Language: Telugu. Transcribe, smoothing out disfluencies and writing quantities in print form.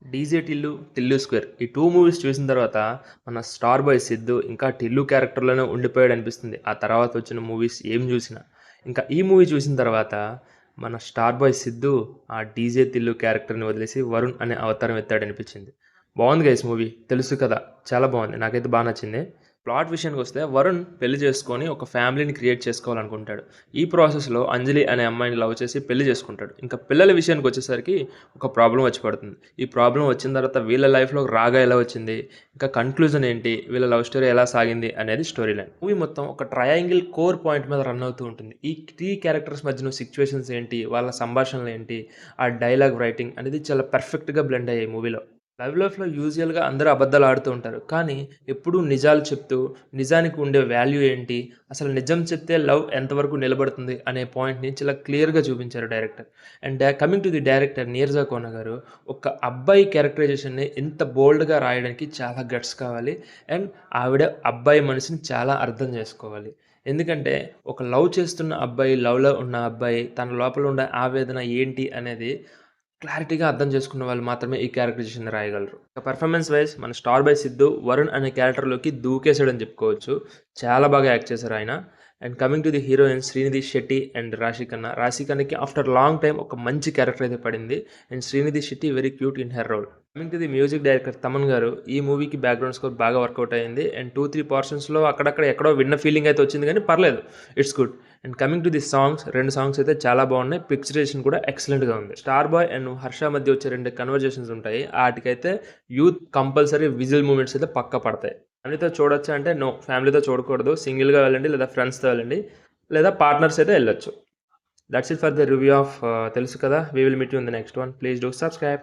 'డీజే టిల్లు, టిల్లు స్క్వేర్' ఈ 2 మూవీస్ చూసిన తర్వాత మన 'స్టార్ బాయ్' సిద్దు ఇంకా టిల్లు క్యారెక్టర్‌లోనే ఉండిపోయాడనిపిస్తుంది. ఆ తర్వాత వచ్చిన మూవీస్ ఏం జూసినా. ఇంకా ఈ మూవీ చూసిన తర్వాత మన 'స్టార్ బాయ్' సిద్దు ఆ 'డీజే టిల్లు' క్యారెక్టర్‌ని వదిలేసి 'వరుణ్' అనే అవతారం ఎత్తాడనిపించింది. బావుంది గైస్ మూవీ. తెలుసు కదా! చాలా బావుంది. నాకైతే బా నచ్చింది. ప్లాట్ విషయానికొస్తే వరుణ్ పెళ్లి చేసుకొని ఒక ఫ్యామిలీని క్రియేట్ చేసుకోవాలనుకుంటాడు. ఈ ప్రాసెస్‌లో అంజలి అనే అమ్మాయిని లవ్ చేసి పెళ్లి చేసుకుంటాడు. ఇంకా పిల్లల విషయానికొచ్చేసరికి ఒక ప్రాబ్లమ్ వచ్చి పడుతుంది. ఈ ప్రాబ్లమ్ వచ్చిన తర్వాత వీళ్ళ లైఫ్‌లో రాగా ఎలా వచ్చింది? ఇంకా కన్‌క్లూజన్ ఏంటి? వీళ్ళ లవ్ స్టోరీ ఎలా సాగింది? అనేది స్టోరీ లైన్. మూవీ మొత్తం ఒక ట్రయాంగిల్ కోర్ పాయింట్ మీద రన్ అవుతూ ఉంటుంది. ఈ 3 క్యారెక్టర్స్ మధ్యన సిట్యుయేషన్స్ ఏంటి? వాళ్ళ సంభాషణలేంటి? ఆ డైలాగ్ రైటింగ్ అనేది చాలా పర్ఫెక్ట్‌గా బ్లెండ్ అయ్యాయి మూవీలో. లైఫ్‌లో యూజువల్‌గా అందరూ అబద్ధాలు ఆడుతూ ఉంటారు. కానీ ఎప్పుడూ నిజాలు చెప్తూ, నిజానికి ఉండే వాల్యూ ఏంటి? అసలు నిజం చెప్తే లవ్ ఎంతవరకు నిలబడుతుంది? అనే పాయింట్‌ని చాలా క్లియర్‌గా చూపించారు director. And coming to the director Neeraja Kona garu, ఒక అబ్బాయి క్యారెక్టరైజేషన్‌ని ఇంత బోల్డ్‌గా రాయడానికి చాలా గట్స్ కావాలి. అండ్ ఆవిడ అబ్బాయి మనసుని చాలా అర్థం చేసుకోవాలి. ఎందుకంటే ఒక లవ్ చేస్తున్న అబ్బాయి, లవ్‌లో ఉన్న అబ్బాయి, తన లోపల ఉండే ఆవేదన ఏంటి అనేది క్లారిటీగా అర్థం చేసుకున్న వాళ్ళు మాత్రమే ఈ క్యారెక్టరైజేషన్‌ని రాయగలరు. పెర్ఫార్మన్స్ వైస్ మన 'స్టార్ బై సిద్దు' వరుణ్ అనే క్యారెక్టర్‌లోకి దూకేసాడని చెప్పుకోవచ్చు. చాలా బాగా యాక్ట్ చేశారు ఆయన. And coming to the heroines Srinidhi Shetty and రాశి ఖన్నా. రాశి ఖన్నాకి ఆఫ్టర్ లాంగ్ టైమ్ ఒక మంచి క్యారెక్టర్ అయితే పడింది. And Srinidhi Shetty very cute in her role. Coming to the music director Thaman garu, ఈ మూవీకి బ్యాక్‌గ్రౌండ్ స్కోర్ బాగా వర్కౌట్ అయింది. అండ్ 2, 3 పోర్షన్స్‌లో అక్కడక్కడ ఎక్కడో విన్న ఫీలింగ్ అయితే వచ్చింది గానీ పర్లేదు. It's good. And coming to the songs 2 songs అయితే చాలా బాగున్నాయి. పిక్చరైజేషన్ కూడా ఎక్సలెంట్‌గా ఉంది. 'స్టార్ బాయ్' అండ్ 'హర్ష' మధ్య వచ్చే 2 కన్వర్జేషన్స్ ఉంటాయి. ఆటికైతే యూత్ కంపల్సరీ విజిల్ మూవ్‌మెంట్స్ అయితే పక్కా పడతాయి. ఫ్యామిలీతో చూడొచ్చా అంటే నో. ఫ్యామిలీతో చూడకూడదు. సింగిల్‌గా వెళ్ళండి లేదా ఫ్రెండ్స్‌తో వెళ్ళండి. లేదా పార్ట్నర్స్ అయితే ఎళ్ళొచ్చు. That's it for the review of తెలుసు కదా! We will meet you in the next one. Please do subscribe.